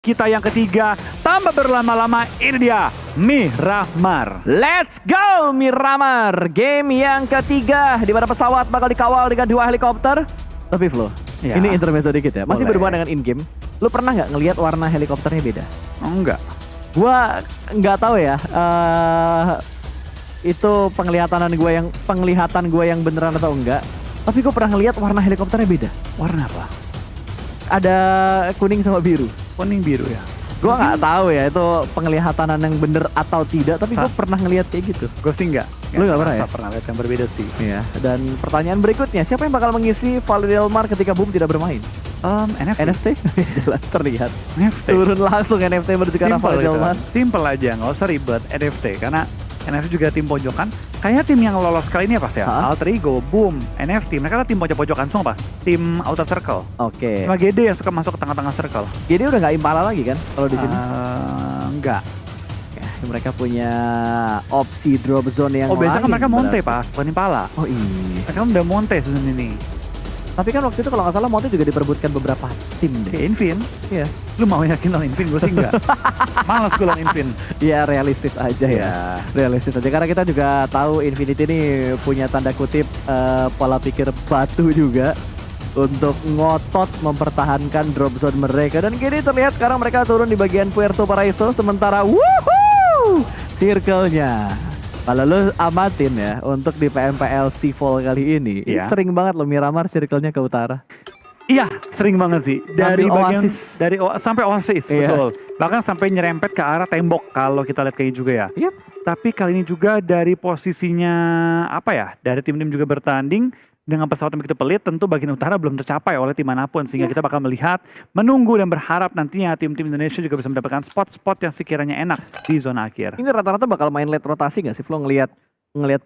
Kita yang ketiga, tambah berlama-lama, ini dia Miramar. Let's go Miramar, game yang ketiga di mana pesawat bakal dikawal dengan 2 helikopter. Tapi Flo, Ya. ini intermezzo dikit ya, masih Boleh. berhubungan dengan in-game. Lu pernah nggak ngelihat warna helikopternya beda? Oh, enggak. Gua nggak tahu ya, itu penglihatan gue yang beneran atau enggak. Tapi gue pernah ngelihat warna helikopternya beda. Warna apa? Ada kuning sama biru. Kuning biru ya. Gue nggak tahu ya itu penglihatan yang bener atau tidak. Tapi gue pernah ngelihat kayak gitu. Gue sih enggak. Lu nggak pernah ya? Pernah lihat yang berbeda sih. Iya. Dan pertanyaan berikutnya, siapa yang bakal mengisi Valle Del Mar ketika Boom tidak bermain? NFT. NFT? Jelas terlihat. NFT. Turun langsung NFT menuju ke arah Valle Del Mar. Simple aja, nggak usah ribet. NFT karena NFT juga tim pojokan. Kayaknya tim yang lolos kali ini ya pas ya. Alter Ego, Boom, NFT. Mereka adalah tim pojok-pojokan semua pas. Tim outer circle. Oke. Cuma GD yang suka masuk ke tengah-tengah circle. Jadi udah nggak Impala lagi kan kalau di sini? Enggak. Ya, mereka punya opsi drop zone yang Biasanya kan lain mereka Monte berarti. pas, bukan Impala. Oh iya. Mereka kan udah Monte season ini. Tapi kan waktu itu kalau nggak salah Monte juga diperebutkan beberapa tim deh. Kayak Invin. Iya. Lu mau yakin lawan Invin? Gue sih enggak. Malas gue lawan Invin. Ya realistis aja ya. Realistis aja karena kita juga tahu Infinity ini punya tanda kutip pola pikir batu juga untuk ngotot mempertahankan drop zone mereka. Dan kini terlihat sekarang mereka turun di bagian Puerto Paraiso sementara woohoo circle-nya. Kalau lu amatin ya untuk di PMPL Seafall kali ini, Iya. sering banget lo Miramar circle-nya ke utara. Iya, sering banget sih. Dari Ngambil bagian Oasis. sampai Oasis, Iya. betul. Bahkan sampai nyerempet ke arah tembok kalau kita lihat kayaknya juga ya. Yap. Tapi kali ini juga dari posisinya apa ya? Dari tim-tim juga bertanding dengan pesawat yang begitu pelit, tentu bagian utara belum tercapai oleh tim manapun sehingga kita bakal melihat, menunggu dan berharap nantinya tim-tim Indonesia juga bisa mendapatkan spot-spot yang sekiranya enak di zona akhir. Ini rata-rata bakal main late rotasi nggak sih Flo ngelihat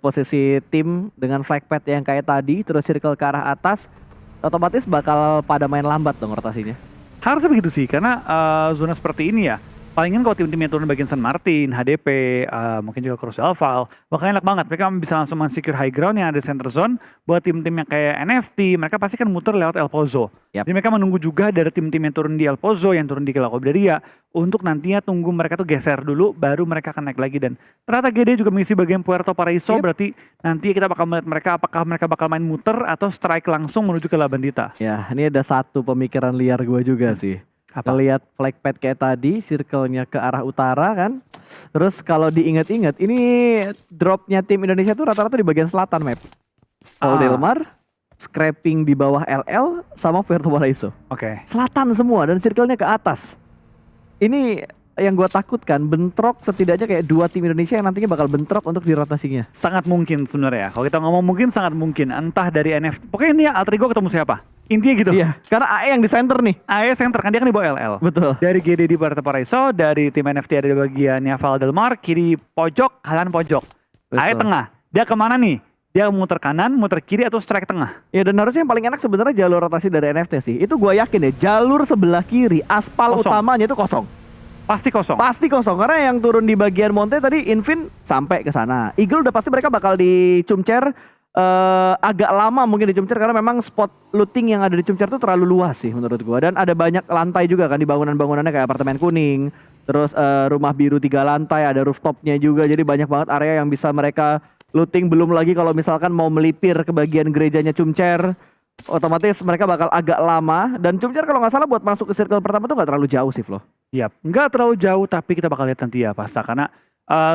posisi tim dengan flag pad yang kayak tadi terus circle ke arah atas, otomatis bakal pada main lambat dong rotasinya. Harusnya begitu sih, karena zona seperti ini ya, palingan kalau tim-tim yang turun bagian San Martin, HDP, mungkin juga Crucial Val, bakal enak banget. Mereka bisa langsung men-secure high ground yang ada center zone. Buat tim-tim yang kayak NFT, mereka pasti kan muter lewat El Pozo. Yap. Jadi mereka menunggu juga dari tim-tim yang turun di El Pozo, yang turun di Lacoberia, untuk nantinya tunggu mereka tuh geser dulu, baru mereka akan naik lagi. Dan ternyata GD juga mengisi bagian Puerto Paraiso, berarti nanti kita bakal melihat mereka, apakah mereka bakal main muter atau strike langsung menuju ke Labandita. Ya, ini ada satu pemikiran liar gue juga sih. Apa? Ngelihat flag pad kayak tadi, circle-nya ke arah utara kan. Terus kalau diingat-ingat, ini dropnya tim Indonesia tuh rata-rata di bagian selatan map. Valle Del Mar, scraping di bawah LL, sama Puerto Paraiso. Oke. Selatan semua dan circle-nya ke atas. Ini yang gue takutkan, bentrok setidaknya kayak 2 tim Indonesia yang nantinya bakal bentrok untuk dirotasinya. Sangat mungkin sebenarnya. Kalau kita ngomong mungkin sangat mungkin. Entah dari NFT. Pokoknya intinya Alter Ego ketemu siapa. Intinya gitu. Iya, karena AE yang di center nih. AE center kan dia kan di bawah LL. Betul. Dari GD di Puerto Paraiso, dari tim NFT ada di bagiannya Valle Del Mar, kiri pojok, kanan pojok. AE Betul. tengah. Dia kemana nih? Dia muter kanan, muter kiri atau strike tengah? Ya dan harusnya yang paling enak sebenarnya jalur rotasi dari NFT sih. Itu gue yakin ya, jalur sebelah kiri aspal Kosong. utamanya itu kosong. Pasti kosong. Pasti kosong karena yang turun di bagian Monte tadi Invin sampai ke sana. Eagle udah pasti mereka bakal di Cumcer agak lama mungkin di Cumcer karena memang spot looting yang ada di Cumcer tuh terlalu luas sih menurut gua dan ada banyak lantai juga kan di bangunan-bangunannya kayak apartemen kuning, terus rumah biru 3 lantai, ada rooftopnya juga jadi banyak banget area yang bisa mereka looting. Belum lagi kalau misalkan mau melipir ke bagian gerejanya Cumcer, otomatis mereka bakal agak lama dan Cumcer kalau nggak salah buat masuk ke circle pertama tuh nggak terlalu jauh sih Flo. Yap, nggak terlalu jauh tapi kita bakal lihat nanti ya pasti karena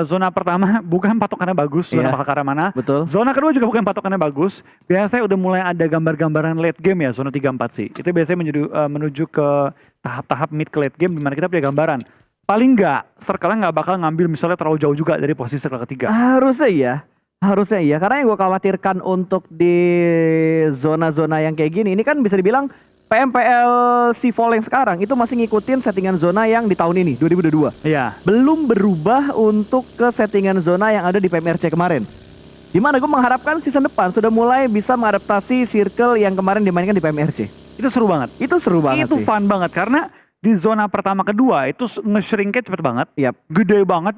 zona pertama bukan patokannya bagus, zona Iya. bakal ke arah mana. Betul. Zona kedua juga bukan patokannya bagus. Biasanya udah mulai ada gambar-gambaran late game ya, zona 3-4 sih. Itu biasanya menuju ke tahap-tahap mid ke late game di mana kita punya gambaran. Paling nggak, circle-nya nggak bakal ngambil misalnya terlalu jauh juga dari posisi circle ketiga. Harusnya iya. Karena yang gue khawatirkan untuk di zona-zona yang kayak gini, ini kan bisa dibilang PMPL Seafall yang sekarang itu masih ngikutin settingan zona yang di tahun ini, 2022. Iya. Belum berubah untuk ke settingan zona yang ada di PMRC kemarin. Dimana gue mengharapkan season depan sudah mulai bisa mengadaptasi circle yang kemarin dimainkan di PMRC. Itu seru banget. Itu seru banget Itu sih. fun banget karena di zona pertama kedua itu nge-shrinknya cepet banget. Yap. Gede banget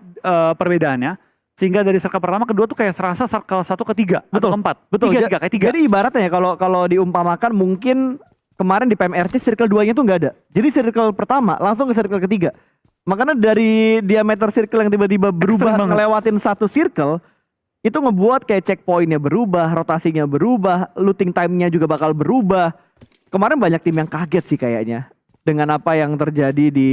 perbedaannya. Sehingga dari circle pertama kedua tuh kayak serasa circle 1 ke 3 atau Betul. ke 4. Betul. 3 kayak 3. Jadi ibaratnya ya kalau diumpamakan mungkin kemarin di PMRC circle 2-nya tuh nggak ada. Jadi circle pertama langsung ke circle ketiga. Makanya dari diameter circle yang tiba-tiba berubah banget. ngelewatin satu circle, itu ngebuat kayak checkpointnya berubah, rotasinya berubah, looting time-nya juga bakal berubah. Kemarin banyak tim yang kaget sih kayaknya dengan apa yang terjadi di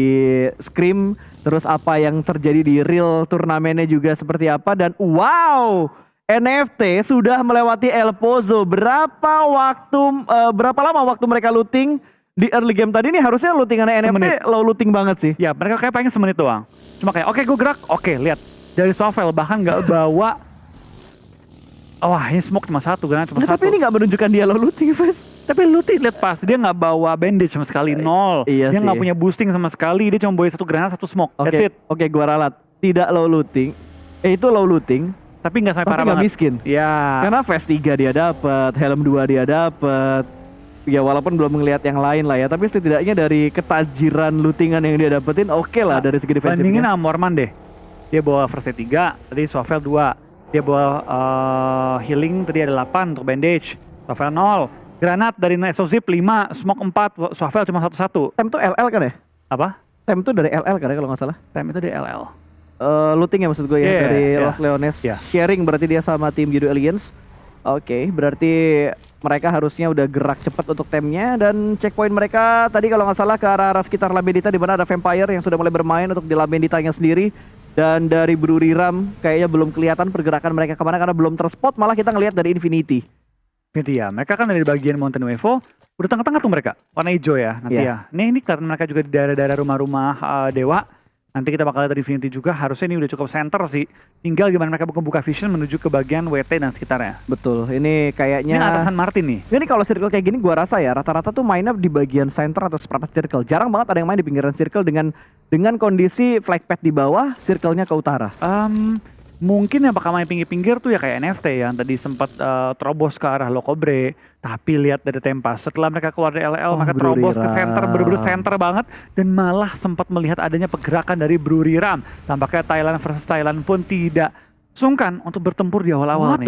Scrim, terus apa yang terjadi di real turnamennya juga seperti apa. Dan wow, NFT sudah melewati El Pozo. Berapa lama waktu mereka looting di early game tadi? Ini harusnya lootingannya NFT Semenit. low looting banget sih. Ya mereka kayak pengen semenit doang. Cuma kayak oke gue gerak, oke lihat dari Sovel bahkan nggak bawa. Wah ini smoke cuma satu kan, cuma Nah, satu. tapi ini gak menunjukkan dia low looting, Fes. Tapi lu lihat pas dia nggak bawa bandage sama sekali nol. Iya Dia nggak sih. punya boosting sama sekali. Dia cuma bawa satu granat satu smoke. That's it. Oke, gua ralat. Tidak low looting. Itu low looting, Tapi nggak sampai tapi parah gak banget. miskin. Ya. Karena Vest 3 dia dapat, helm 2 dia dapat. Ya walaupun belum ngelihat yang lain lah ya, tapi setidaknya dari ketajiran lootingan yang dia dapetin oke lah dari segi Bandingin defensifnya. sama Morman deh. Dia bawa first aid 3, tadi Sovel 2. Dia bawa healing tadi ada 8 untuk bandage. Sovel 0. Granat dari Exozip 5, smoke 4, Sovel cuma 1-1. Tem tuh LL kan ya? Apa? Tem tuh dari LL kan ya kalau nggak salah. Time itu di LL. Looting ya maksud gue ya Iya, dari iya. Los Leones. Iya. Sharing berarti dia sama tim Judo Aliens. Oke, berarti mereka harusnya udah gerak cepat untuk temnya dan checkpoint mereka tadi kalau nggak salah ke arah sekitar Labendita di mana ada Vampire yang sudah mulai bermain untuk di Labenditanya sendiri. Dan dari Bruriram kayaknya belum kelihatan pergerakan mereka kemana karena belum terspot, malah kita ngelihat dari Infinity. Gitu ya, mereka kan dari bagian Mountain Wevo, udah tengah-tengah tuh mereka, warna hijau ya nanti Iya. ya. Ini kelihatan mereka juga di daerah-daerah rumah-rumah Dewa. Nanti kita bakal lihat dari Infinity juga, harusnya ini udah cukup center sih. Tinggal gimana mereka buka vision menuju ke bagian WT dan sekitarnya. Betul, ini kayaknya... Ini atasan Martin nih. Ini kalau circle kayak gini gua rasa ya rata-rata tuh mainnya di bagian center atau seperempat circle. Jarang banget ada yang main di pinggiran circle dengan kondisi flag pad di bawah, circle-nya ke utara. Mungkin yang bakal main pinggir-pinggir tuh ya kayak NFT yang tadi sempat terobos ke arah Lokobre. Tapi lihat dari Tempas, setelah mereka keluar dari LL, mereka terobos ke center, bener-bener center banget. Dan malah sempat melihat adanya pergerakan dari Bruriram. Tampaknya Thailand versus Thailand pun tidak sungkan untuk bertempur di awal-awal Wah, nih.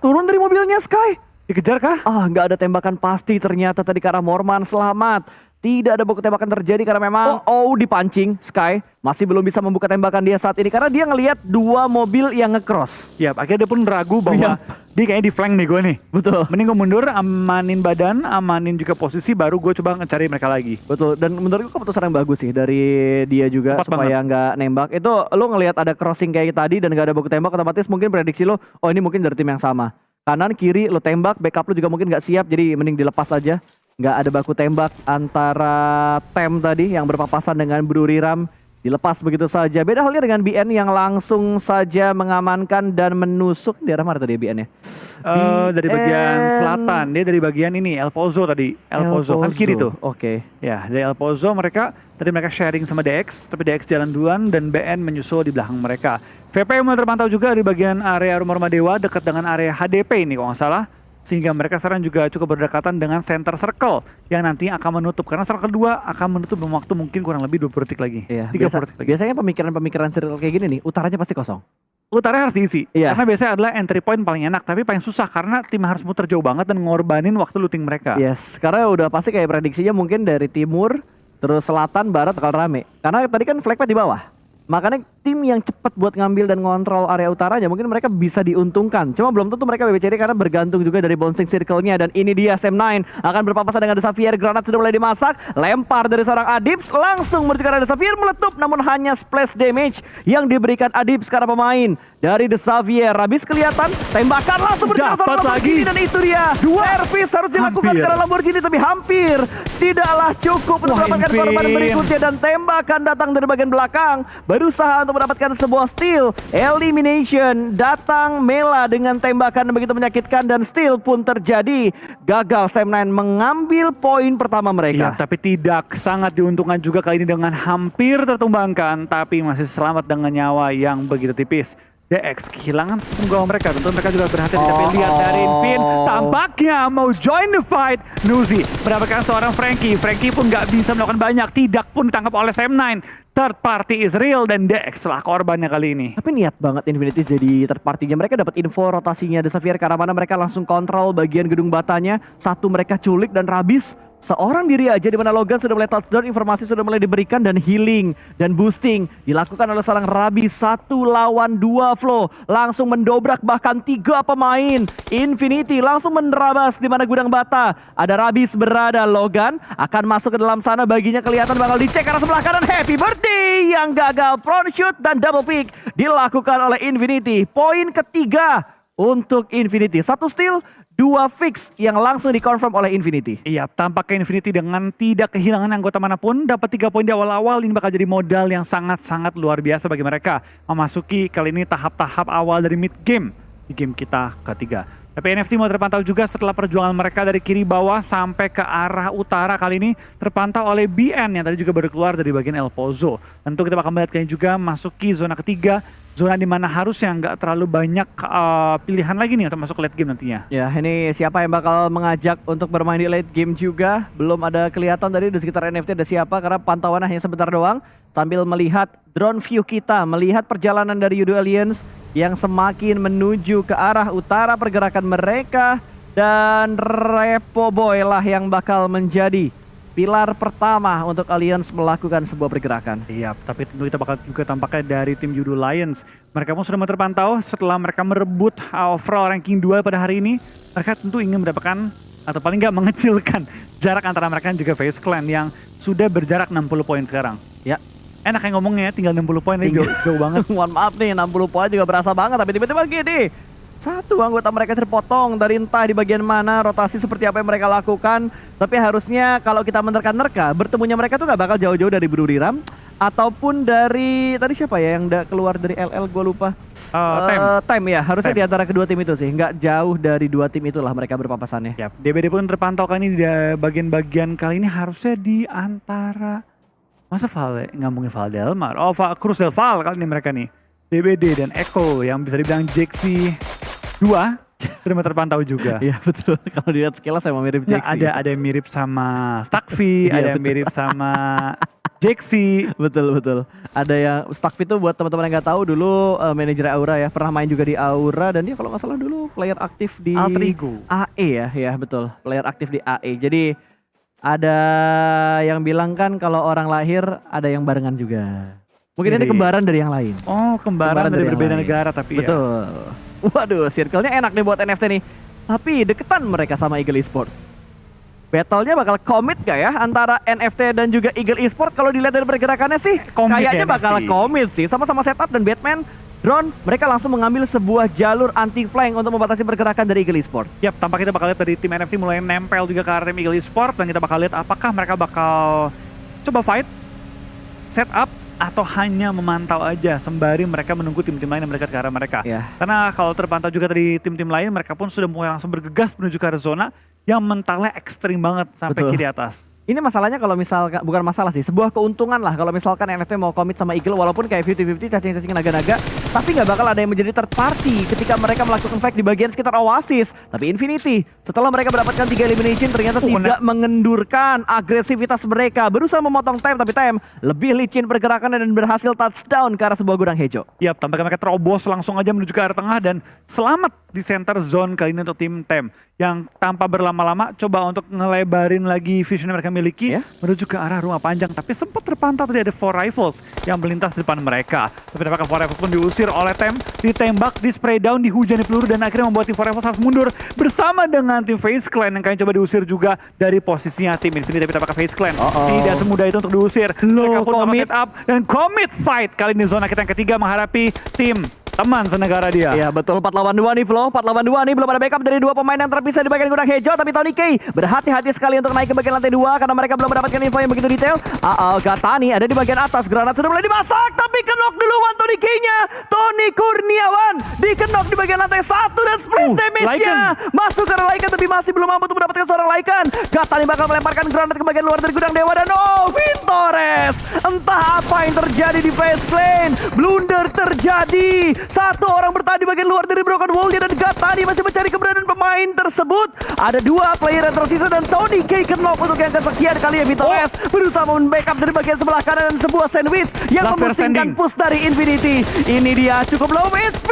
turun dari mobilnya Sky. Dikejar kah? Nggak ada tembakan pasti ternyata tadi ke arah Morman, selamat. Tidak ada buku tembakan terjadi karena memang dipancing Sky. Masih belum bisa membuka tembakan dia saat ini karena dia ngelihat dua mobil yang ngecross. Ya, akhirnya dia pun ragu bahwa dia kayaknya di flank nih gue nih. Betul. Mending gue mundur, amanin badan, amanin juga posisi, baru gue coba ngecari mereka lagi. Betul, dan menurut gue keputusan yang bagus sih dari dia juga Tepat supaya nggak nembak. Itu lo ngelihat ada crossing kayak tadi dan nggak ada buku tembak, otomatis mungkin prediksi lo, oh ini mungkin dari tim yang sama. Kanan, kiri, lo tembak, backup lo juga mungkin nggak siap, jadi mending dilepas aja. Nggak ada baku tembak antara Tem tadi yang berpapasan dengan Bruriram. Dilepas begitu saja. Beda halnya dengan BN yang langsung saja mengamankan dan menusuk. Di arah mana tadi ya BN-nya? Dari bagian selatan, dia dari bagian ini, El Pozo tadi. El Pozo, kan kiri tuh. Oke. Ya, dari El Pozo mereka sharing sama DX, tapi DX jalan duluan dan BN menyusul di belakang mereka. VP mulai terpantau juga di bagian area rumah-rumah Dewa dekat dengan area HDP ini kalau nggak salah. Sehingga mereka sekarang juga cukup berdekatan dengan center circle yang nantinya akan menutup. Karena circle kedua akan menutup dalam waktu mungkin kurang lebih 20 detik lagi. Iya, 30 detik lagi. biasanya pemikiran-pemikiran circle kayak gini nih, utaranya pasti kosong. Utara harus diisi. Iya. Karena biasanya adalah entry point paling enak, tapi paling susah karena tim harus muter jauh banget dan ngorbanin waktu looting mereka. Yes, karena udah pasti kayak prediksinya mungkin dari timur, terus selatan, barat bakal rame. Karena tadi kan flag pad di bawah. Makanya tim yang cepat buat ngambil dan ngontrol area utaranya mungkin mereka bisa diuntungkan. Cuma belum tentu mereka BBCD karena bergantung juga dari bouncing circle-nya. Dan ini dia Sam9 akan berpapasan dengan The Xavier. Granat sudah mulai dimasak. Lempar dari seorang Adips langsung menuju ke arah The Xavier, meletup namun hanya splash damage yang diberikan Adips karena pemain dari The Xavier. Habis kelihatan tembakan langsung menuju ke arah seorang Dapat Lamborghini lagi. dan itu dia. Servis harus dilakukan Hampir. ke arah Lamborghini tapi hampir tidaklah cukup untuk Wah, mendapatkan Infin. korban berikutnya dan tembakan datang dari bagian belakang. Berusaha untuk mendapatkan sebuah steal. Elimination datang Mela dengan tembakan yang begitu menyakitkan dan steal pun terjadi. Gagal Sam9 mengambil poin pertama Iya, mereka. tapi tidak sangat diuntungkan juga kali ini dengan hampir tertumbangkan, tapi masih selamat dengan nyawa yang begitu tipis. DX kehilangan punggawa mereka, tentu mereka juga berhati-hati, tapi lihat dari Infin tampaknya mau join the fight. Nuzi mendapatkan seorang Frankie pun nggak bisa melakukan banyak, tidak pun ditangkap oleh Sam9. Third party is real dan DX lah korbannya kali ini. Tapi niat banget Infinity jadi third party-nya. Mereka dapat info rotasinya The Xavier ke arah mana, mereka langsung kontrol bagian gedung batanya. Satu mereka culik dan Rabis seorang diri aja di mana Logan sudah mulai touchdown, informasi sudah mulai diberikan dan healing dan boosting dilakukan oleh seorang Rabi 1 lawan 2 Flow. Langsung mendobrak bahkan 3 pemain. Infinity langsung menerabas di mana gudang bata. Ada Rabis berada, Logan akan masuk ke dalam sana, baginya kelihatan bakal dicek arah sebelah kanan. Happy birthday yang gagal, prone shoot dan double pick dilakukan oleh Infinity. Poin ketiga untuk Infinity. 1 steal, 2 fix yang langsung dikonfirm oleh Infinity. Iya, tampaknya Infinity dengan tidak kehilangan anggota manapun dapat 3 poin di awal-awal, ini bakal jadi modal yang sangat-sangat luar biasa bagi mereka memasuki kali ini tahap-tahap awal dari mid game di game kita ketiga. Tapi NFT mau terpantau juga setelah perjuangan mereka dari kiri bawah sampai ke arah utara, kali ini terpantau oleh BN yang tadi juga baru keluar dari bagian El Pozo. Tentu kita bakal melihatnya juga masuki zona ketiga, zona dimana harusnya nggak terlalu banyak pilihan lagi nih untuk masuk ke late game nantinya. Ya, ini siapa yang bakal mengajak untuk bermain di late game juga. Belum ada kelihatan tadi di sekitar NFT ada siapa, karena pantauan hanya sebentar doang. Sambil melihat drone view kita, melihat perjalanan dari Yudo Alliance yang semakin menuju ke arah utara pergerakan mereka. Dan Repo Boy lah yang bakal menjadi pilar pertama untuk Alliance melakukan sebuah pergerakan. Iya, tapi tentu kita bakal juga tampaknya dari tim Yudo Lions. Mereka pun sudah mau terpantau setelah mereka merebut overall ranking 2 pada hari ini. Mereka tentu ingin mendapatkan atau paling nggak mengecilkan jarak antara mereka dan juga FaZe Clan yang sudah berjarak 60 poin sekarang. Ya, enak kayak ngomongnya, tinggal 60 poin, ini jauh banget. mohon maaf nih, 60 poin juga berasa banget, tapi tiba-tiba gini. Satu anggota mereka terpotong dari entah di bagian mana, rotasi seperti apa yang mereka lakukan. Tapi harusnya kalau kita menerka-nerka, bertemunya mereka tuh gak bakal jauh-jauh dari Buriram. Ataupun dari, tadi siapa ya yang keluar dari LL, gue lupa. Time ya, harusnya di antara kedua tim itu sih. Nggak jauh dari dua tim itulah mereka berpapasannya. Ya, DBD pun terpantau kali ini di bagian-bagian kali ini harusnya di antara... Masa Val, nggak mungkin Val Delmar. Oh, Cruz Del Val kali ini mereka nih. DBD dan Echo yang bisa dibilang Jexy 2 sudah terpantau juga. Iya betul, kalau dilihat skillnya sama mirip Jexy. Ada yang mirip sama Stakvi, ada yang mirip sama Jexy. Betul. Ada yang Stakvi itu buat teman-teman yang nggak tahu dulu manajer Aura ya, pernah main juga di Aura dan dia kalau nggak salah dulu player aktif di Alter Ego. AE ya betul, player aktif di AE. Jadi ada yang bilang kan kalau orang lahir ada yang barengan juga. Mungkin ini kembaran dari yang lain. Oh, kembaran dari berbeda negara tapi betul. Ya. Waduh, circle-nya enak nih buat NFT nih. Tapi deketan mereka sama Eagle Esport. Battle-nya bakal komit gak ya antara NFT dan juga Eagle Esport? Kalau dilihat dari pergerakannya sih kayaknya bakal komit sih. Sama-sama setup dan Batman drone, mereka langsung mengambil sebuah jalur anti-flank untuk membatasi pergerakan dari Eagle Esport. Yap, tampaknya kita bakal lihat dari tim NFT mulai nempel juga ke arah tim Eagle Esport. Dan kita bakal lihat apakah mereka bakal coba fight, setup, atau hanya memantau aja sembari mereka menunggu tim-tim lain yang mendekat ke arah mereka. Karena kalau terpantau juga dari tim-tim lain, mereka pun sudah mulai langsung bergegas menuju ke arah zona yang mentalnya ekstrim banget sampai kiri atas. Ini masalahnya kalau misalkan, bukan masalah sih, sebuah keuntungan lah kalau misalkan NFT mau komit sama Eagle walaupun kayak 50-50 cacing-cacing naga-naga, tapi nggak bakal ada yang menjadi third party ketika mereka melakukan fight di bagian sekitar Oasis. Tapi Infinity setelah mereka mendapatkan 3 elimination ternyata tidak mengendurkan agresivitas mereka, berusaha memotong Time, tapi Time lebih licin pergerakan dan berhasil touchdown ke arah sebuah gudang hijau. Yap, tampaknya mereka terobos langsung aja menuju ke arah tengah dan selamat di center zone kali ini untuk tim Tem yang tanpa berlama-lama coba untuk ngelebarin lagi vision yang mereka miliki menuju ke arah rumah panjang, tapi sempat terpantau tadi ada 4 rifles yang melintas di depan mereka. Tapi tampaknya 4 rifles pun diusir oleh Tem, ditembak, di spray down, dihujani peluru dan akhirnya membuat tim 4 rifles harus mundur bersama dengan tim FaZe Clan yang kayaknya coba diusir juga dari posisinya tim Infinity. Tapi tampaknya FaZe Clan tidak semudah itu untuk diusir. Mereka pun commit up dan commit fight kali ini zona kita yang ketiga menghadapi tim teman senegara dia. Iya betul, 4 lawan 2 nih Flo, 4 lawan 2 nih, belum ada backup dari dua pemain yang terpisah di bagian gudang hijau. Tapi Tony K berhati-hati sekali untuk naik ke bagian lantai 2 karena mereka belum mendapatkan info yang begitu detail. Gatani ada di bagian atas, granat sudah mulai dimasak tapi kenok duluan Tony K-nya. Tony Kurniawan dikenok di bagian lantai 1 dan splash damage-nya masuk ke Lycan tapi masih belum mampu untuk mendapatkan seorang Lycan. Gatani bakal melemparkan granat ke bagian luar dari gudang dewa dan Vintores. Entah apa yang terjadi di FaZe Clan, blunder terjadi. Satu orang bertahan di bagian luar dari Broken Wall dan Gatani masih mencari keberadaan pemain tersebut. Ada 2 player yang tersisa dan Tony K kenok untuk yang kesekian kali ya. Vintores berusaha membackup dari bagian sebelah kanan dan sebuah sandwich yang memusingkan push dari Infinity. Ini dia cukup low HP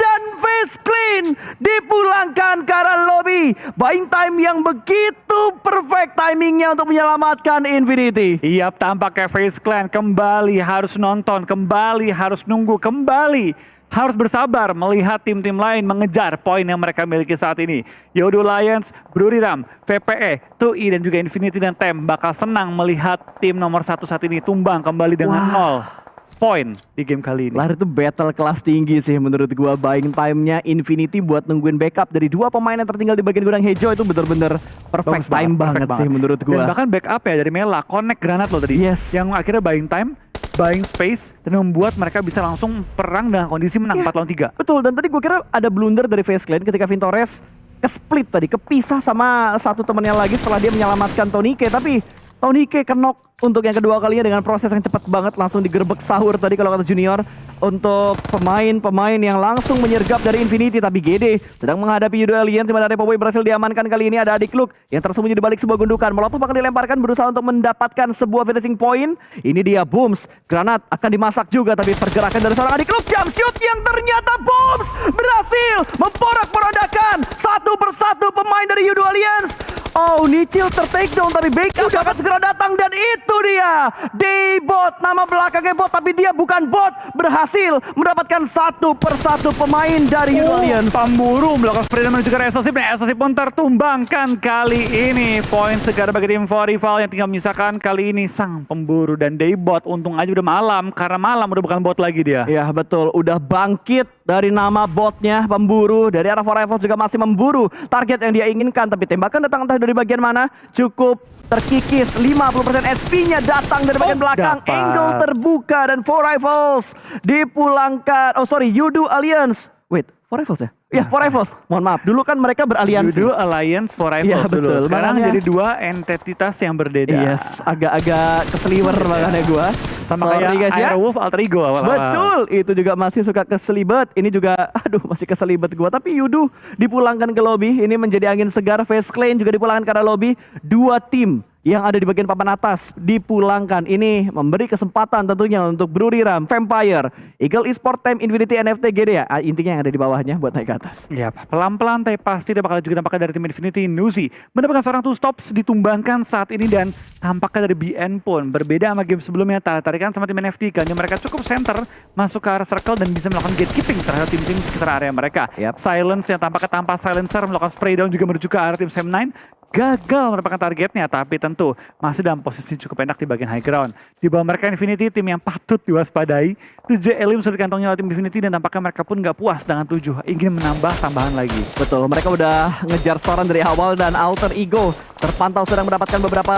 dan face clean dipulangkan ke arah lobby. Buying time yang begitu perfect timingnya untuk menyelamatkan Infinity. Iya, tampaknya FaZe Clan kembali harus nonton, kembali harus nunggu, kembali harus bersabar melihat tim-tim lain mengejar poin yang mereka miliki saat ini. Yodo Lions, Bruriram, VPE, TUI dan juga Infinity dan TEM bakal senang melihat tim nomor 1 saat ini tumbang kembali dengan 0 poin di game kali ini. Lahir itu battle kelas tinggi sih menurut gua. Buying time-nya Infinity buat nungguin backup dari 2 pemain yang tertinggal di bagian gudang hijau itu bener-bener perfect time banget sih menurut gua. Dan bahkan backup ya dari Mela, connect granat loh tadi. Yes. Yang akhirnya buying time, buying space, dan membuat mereka bisa langsung perang dengan kondisi menang 4 lawan 3. Betul, dan tadi gue kira ada blunder dari FaZe Clan ketika Vintores ke-split tadi, kepisah sama satu temennya lagi setelah dia menyelamatkan Tonike. Tapi Tonike kenok untuk yang kedua kalinya dengan proses yang cepat banget, langsung digerebek sahur tadi kalau kata Junior. Untuk pemain-pemain yang langsung menyergap dari Infinity. Tapi GD sedang menghadapi Yudo Alien, di mana Repoboy berhasil diamankan. Kali ini ada Adik Luke yang tersembunyi di balik sebuah gundukan. Molotov akan dilemparkan, berusaha untuk mendapatkan sebuah finishing point. Ini dia Booms, granat akan dimasak juga, tapi pergerakan dari seorang Adik Luke, jump shoot yang ternyata Booms berhasil memporak-porandakan satu persatu pemain dari Yudo Alliance. Oh, Nichil tertakedown, tapi backup akan segera datang, dan itu dia Daybot, nama belakangnya bot tapi dia bukan bot, berhasil mendapatkan satu persatu pemain dari Yudo Alliance. Pemburu melakukan spray dan menuju ke Resosip, dan Resosip pun tertumbangkan kali ini. Poin segar bagi tim For Rival yang tinggal menyisakan kali ini sang pemburu dan Daybot. Untung aja udah malam, karena malam udah bukan bot lagi dia. Ya betul, udah bangkit dari nama botnya, pemburu. Dari arah For Rivals juga masih memburu target yang dia inginkan, tapi tembakan datang entah dari bagian mana, cukup terkikis. 50% HP-nya datang dari bagian belakang. Dapat. Angle terbuka dan For Rivals dipulangkan. Oh sorry, Yudo Alliance. Wait, For Rivals ya? Ya, For Rivals. Mohon maaf, dulu kan mereka beraliansi. Yudo Alliance For Rivals Iya, dulu. betul. Sekarang Makanya- jadi dua entitas yang berbeda. Yes, agak-agak keseliwer makanya gua. Sama Sorry, kayak guys, ya. Airwolf Alter Ego awal-awal. Betul, itu juga masih suka keselibet. Ini juga, aduh masih keselibet gua. Tapi Yudo dipulangkan ke lobby. Ini menjadi angin segar. FaZe Clan juga dipulangkan ke arah lobby. 2 tim yang ada di bagian papan atas dipulangkan. Ini memberi kesempatan tentunya untuk Bruriram, Vampire, Eagle Esport, Time, Infinity, NFT, GD ya. Intinya yang ada di bawahnya buat naik ke atas. Ya, pelan-pelan tapi pasti dia bakal juga tampaknya dari tim Infinity. Nuzi mendapatkan seorang two stops ditumbangkan saat ini, dan tampaknya dari BN pun berbeda sama game sebelumnya. Tarikan sama tim NFT kan, mereka cukup center masuk ke arah circle dan bisa melakukan gatekeeping terhadap tim-tim di sekitar area mereka. Yap. Silence yang tampaknya tanpa silencer melakukan spray down juga menuju ke arah tim Sam9. Gagal mendapatkan targetnya, tapi tentu masih dalam posisi cukup enak di bagian high ground. Di bawah mereka Infinity, tim yang patut diwaspadai. 7 elim sudah dikantongnya oleh tim Infinity, dan tampaknya mereka pun gak puas dengan 7, ingin menambah tambahan lagi. Betul, mereka udah ngejar Storan dari awal, dan Alter Ego terpantau sedang mendapatkan beberapa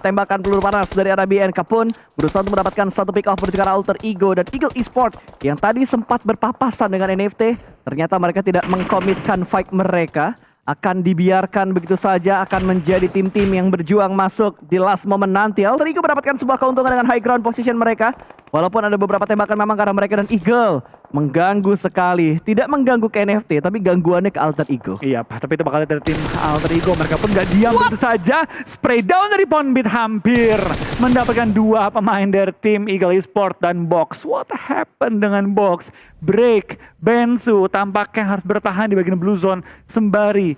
tembakan peluru panas dari arah BNK pun berusaha untuk mendapatkan satu pick off bertukar Alter Ego, dan Eagle Esport yang tadi sempat berpapasan dengan NFT, ternyata mereka tidak mengkomitkan fight mereka. Akan dibiarkan begitu saja, akan menjadi tim-tim yang berjuang masuk di last moment nanti. Alter Ego mendapatkan sebuah keuntungan dengan high ground position mereka. Walaupun ada beberapa tembakan memang karena mereka, dan Eagle mengganggu sekali. Tidak mengganggu ke NFT, tapi gangguannya ke Alter Ego. Iya, tapi itu bakal dari tim Alter Ego. Mereka pun gak diam begitu saja. Spray down dari Ponbit hampir mendapatkan 2 pemain dari tim Eagle Esport dan Box. What happened dengan Box? Break, Bensu tampaknya harus bertahan di bagian blue zone sembari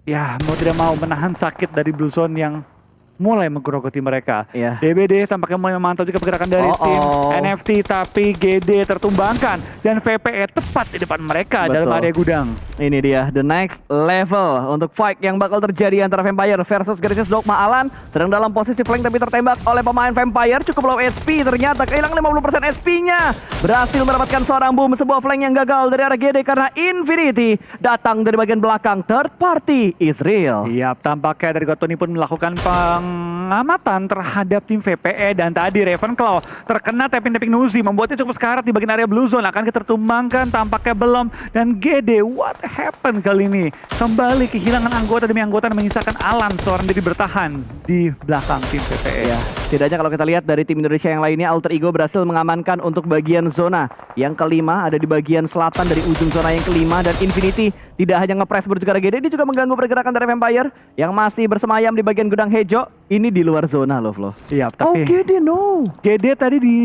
ya mau tidak mau menahan sakit dari blue zone yang mulai menggerogoti mereka. Iya. DBD tampaknya mulai memantau juga pergerakan dari tim NFT, tapi GD tertumbangkan dan VPE tepat di depan mereka dalam area gudang. Ini dia the next level untuk fight yang bakal terjadi antara Vampire versus Gracious Dogma. Alan sedang dalam posisi flank tapi tertembak oleh pemain Vampire, cukup low HP, ternyata kehilangan 50% HP-nya. Berhasil mendapatkan seorang boom, sebuah flank yang gagal dari arah GD karena Infinity datang dari bagian belakang. Third party Israel. Iya, tampaknya dari Gotoni pun melakukan pengamatan terhadap tim VPE, dan tadi Ravenclaw terkena tapping Nuzi membuatnya cukup sekarat di bagian area blue zone. Akan tertumbangkan, tampaknya belum, dan GD what happened kali ini? Kembali kehilangan anggota demi anggota dan menyisakan Alan seorang diri bertahan di belakang tim VPE. Ya, setidaknya kalau kita lihat dari tim Indonesia yang lainnya, Alter Ego berhasil mengamankan untuk bagian zona yang kelima, ada di bagian selatan dari ujung zona yang kelima, dan Infinity tidak hanya ngepres bertukar GD, dia juga mengganggu pergerakan dari Vampire yang masih bersemayam di bagian gudang hijau. Ini di luar zona loh, Flo. Iya, Oh, tapi GD no. GD tadi di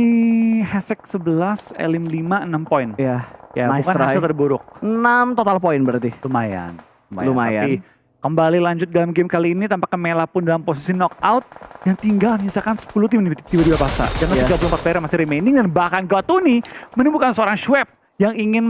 Hasek 11, Elim 5, 6 poin. Ya, Ya, Nice bukan try. hasil terburuk. 6 total poin berarti. Lumayan. Lumayan. Tapi kembali lanjut dalam game kali ini tampaknya Mela pun dalam posisi knockout yang tinggal menyisakan 10 tim tiba-tiba pasar. Dengan Iya. 34 player masih remaining dan bahkan Gotuni menemukan seorang Schwab yang ingin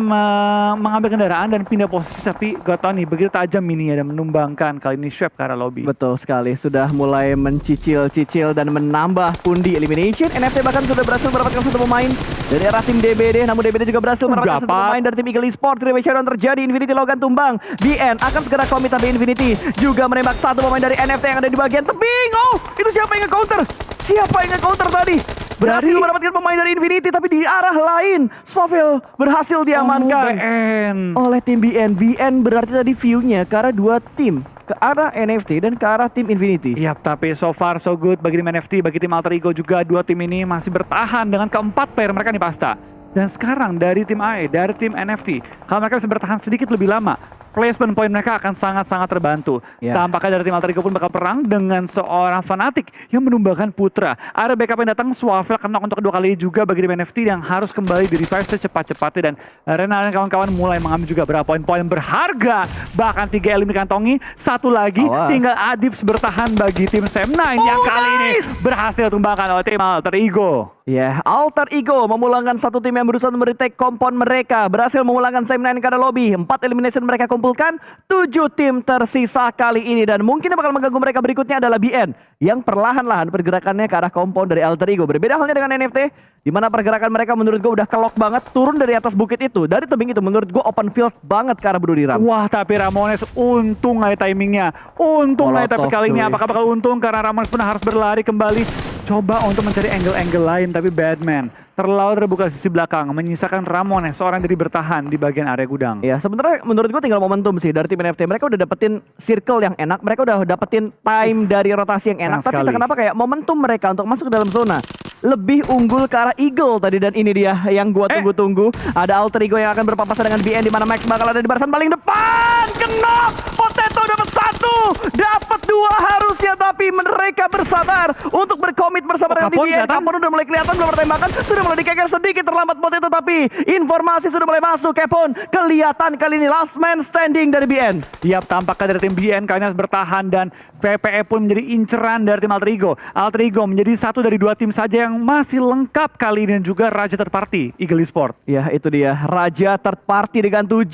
mengambil kendaraan dan pindah posisi, tapi Gotoni begitu tajam mininya dan menumbangkan kali ini Schwab ke arah lobby. Betul sekali, sudah mulai mencicil-cicil dan menambah pundi elimination. NFT bahkan sudah berhasil mendapatkan satu pemain dari arah tim DBD, namun DBD juga berhasil mendapatkan satu Dapat. pemain dari tim Eagle Esports. Dari Showdown terjadi, Infinity Logan tumbang. BN akan segera komit, tapi Infinity juga menembak satu pemain dari NFT yang ada di bagian tebing. Oh, itu siapa yang nge-counter? Siapa yang nge-counter tadi? Berhasil Dari- mendapatkan pemain dari Infinity, tapi di arah lain Spavel berhasil diamankan BN. oleh tim BN. BN berarti tadi view-nya ke arah dua tim, ke arah NFT dan ke arah tim Infinity. Iya, tapi so far so good bagi tim NFT, bagi tim Alter Ego juga. Dua tim ini masih bertahan dengan keempat player mereka nih Pasta. Dan sekarang dari tim AE, dari tim NFT, kalau mereka bisa bertahan sedikit lebih lama, placement point mereka akan sangat-sangat terbantu. Ya. Tampaknya dari tim Alter Ego pun bakal perang dengan seorang fanatik yang menumbangkan Putra. Ada backup yang datang, Swavel kena untuk kedua kali juga bagi tim NFT yang harus kembali di revive secepat-cepatnya. Dan Renal dan kawan-kawan mulai mengambil juga beberapa poin-poin berharga. Bahkan 3 elim dikantongi, satu lagi Awas. tinggal Adibs bertahan bagi tim Sam9 yang kali ini nice! berhasil tumbangkan oleh tim Alter Ego. Ya, Alter Ego memulangkan satu tim yang berusaha meretake kompon mereka. Berhasil memulangkan Sam9 ke arah lobby. 4 elimination mereka kumpulkan. 7 tim tersisa kali ini. Dan mungkin yang bakal mengganggu mereka berikutnya adalah BN. Yang perlahan-lahan pergerakannya ke arah kompon dari Alter Ego. Berbeda halnya dengan NFT. Di mana pergerakan mereka menurut gue udah kelok banget. Turun dari atas bukit itu. Dari tebing itu menurut gue open field banget ke arah Brodhiram. Wah, tapi Ramones untung aja timingnya. Untung aja, tapi Molotov, kali ini cuy. apakah bakal untung karena Ramones pun harus berlari kembali. Coba untuk mencari angle-angle lain, tapi Batman terlalu terbuka sisi belakang, menyisakan Ramones seorang diri bertahan di bagian area gudang. Ya sebenarnya menurut gue tinggal momentum sih dari tim NFT. Mereka udah dapetin circle yang enak, mereka udah dapetin time dari rotasi yang enak. Sayang Tapi sekali. kenapa kayak momentum mereka untuk masuk ke dalam zona lebih unggul ke arah Eagle tadi. Dan ini dia yang gua tunggu-tunggu. Ada Alter Ego yang akan berpapasan dengan BN di mana Max bakal ada di barisan paling depan. Kenok, Potato dapat 1, dapat 2 harusnya, tapi mereka bersabar untuk berkomit bersama dengan Kapon BN. kelihatan? Kapon udah mulai kelihatan, belum tembakan, sudah mulai dikeker sedikit terlambat Potato, tapi informasi sudah mulai masuk. Kepon kelihatan kali ini last man standing dari BN. Yap, tampaknya dari tim BN kali ini harus bertahan dan VPE pun menjadi inceran dari tim Alter Ego. Alter Ego menjadi satu dari 2 tim saja yang masih lengkap kali ini dan juga Raja Third Party, Eagle Esports. Ya itu dia, Raja Third Party dengan 7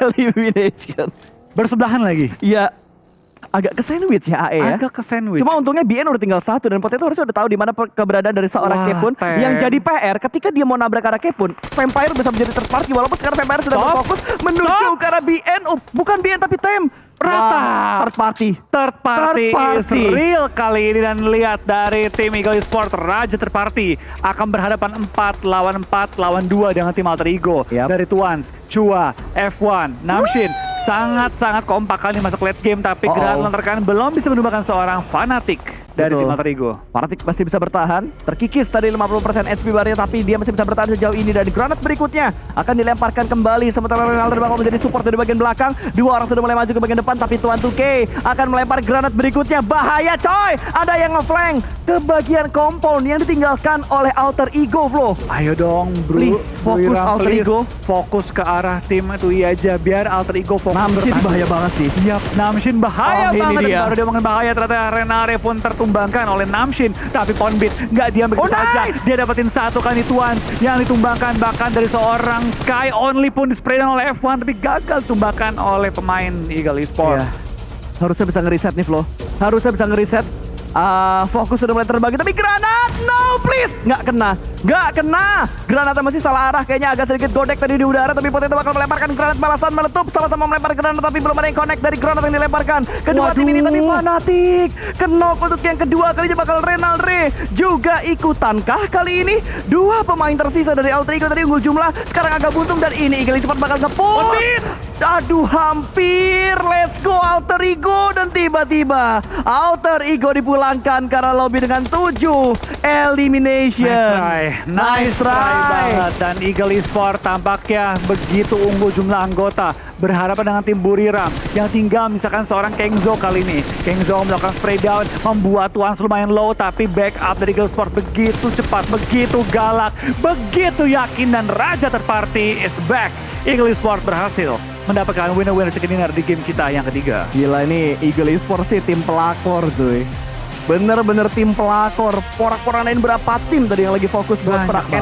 elimination. Bersebelahan lagi. Ya agak ke sandwich ya AE ya. Agak ke sandwich. Cuma untungnya BN udah tinggal 1 dan Potato harusnya udah tahu di mana keberadaan dari seorang Wah, Kepun. Ten. Yang jadi PR ketika dia mau nabrak arah Kepun, Vampire bisa menjadi third party walaupun sekarang Vampire sudah Stops. berfokus menuju Stops. ke arah BN. Oh, bukan BN tapi Tem. Rata. Wah, third party. Third party, Third is party. real kali ini dan lihat dari tim Eagle Esports Raja Third Party akan berhadapan 4 lawan 2 dengan tim Alter Ego. Yap. Dari Twans, Chua, F1, Namshin sangat-sangat kompak kali masuk late game tapi Granat Lanterkan belum bisa menumbangkan seorang fanatik dari Betul. tim Alter Ego. Fanatik masih bisa bertahan, terkikis tadi 50% HP barnya, tapi dia masih bisa bertahan sejauh ini. Dan granat berikutnya akan dilemparkan kembali, sementara Ronaldo bakal menjadi support dari bagian belakang. 2 orang sudah mulai maju ke bagian depan, tapi Tuan 2K akan melempar granat berikutnya. Bahaya coy, ada yang nge-flank ke bagian compound yang ditinggalkan oleh Alter Ego, Flo. Ayo dong bro, Please, fokus Wiram, Alter please. Ego. Fokus ke arah tim itu aja biar Alter Ego fokus Namshin bertanding. bahaya banget sih. Yap, Namshin bahaya Oh, ini banget. dia. Baru dia ngomongin bahaya, ternyata Renare pun tertumbangkan oleh Namshin. Tapi Ponbit nggak diam begitu Oh, saja. nice. Dia dapetin 1 kali Twans yang ditumbangkan bahkan dari seorang Sky Only pun dispraydan oleh F1 tapi gagal tumbangkan oleh pemain Eagle Esports. Iya. Harusnya bisa ngeriset nih, Flo. Harusnya bisa ngeriset. Fokus sudah mulai terbagi, tapi granat, no please, nggak kena. Granatnya masih salah arah, kayaknya agak sedikit godek tadi di udara, tapi Potato bakal melemparkan granat balasan meletup, sama-sama melempar granat, tapi belum ada yang connect dari granat yang dilemparkan. Kedua tim ini tapi fanatik, kenok untuk yang kedua kalinya bakal Renaldre juga ikutankah kali ini? 2 pemain tersisa dari Alter Ego tadi unggul jumlah, sekarang agak buntung dan ini Eagle Esports bakal nge-push. Aduh, hampir. Let's go Alter Ego. Dan tiba-tiba Alter Ego dipulangkan karena lobby dengan 7 elimination. Nice try banget. Dan Eagle Esport tampaknya begitu unggul jumlah anggota. Berhadapan dengan tim Buriram yang tinggal misalkan seorang Kengzo kali ini. Kengzo melakukan spray down, membuat Tuans lumayan low, tapi backup dari Eagle Sport begitu cepat, begitu galak, begitu yakin, dan Raja Third Party is back. Eagle Sport berhasil mendapatkan winner-winner chicken dinner di game kita yang ketiga. Gila, ini Eagle Esport sih tim pelakor cuy. Bener-bener tim pelakor. Porak-porandain berapa tim tadi yang lagi fokus buat Banyak perak banget.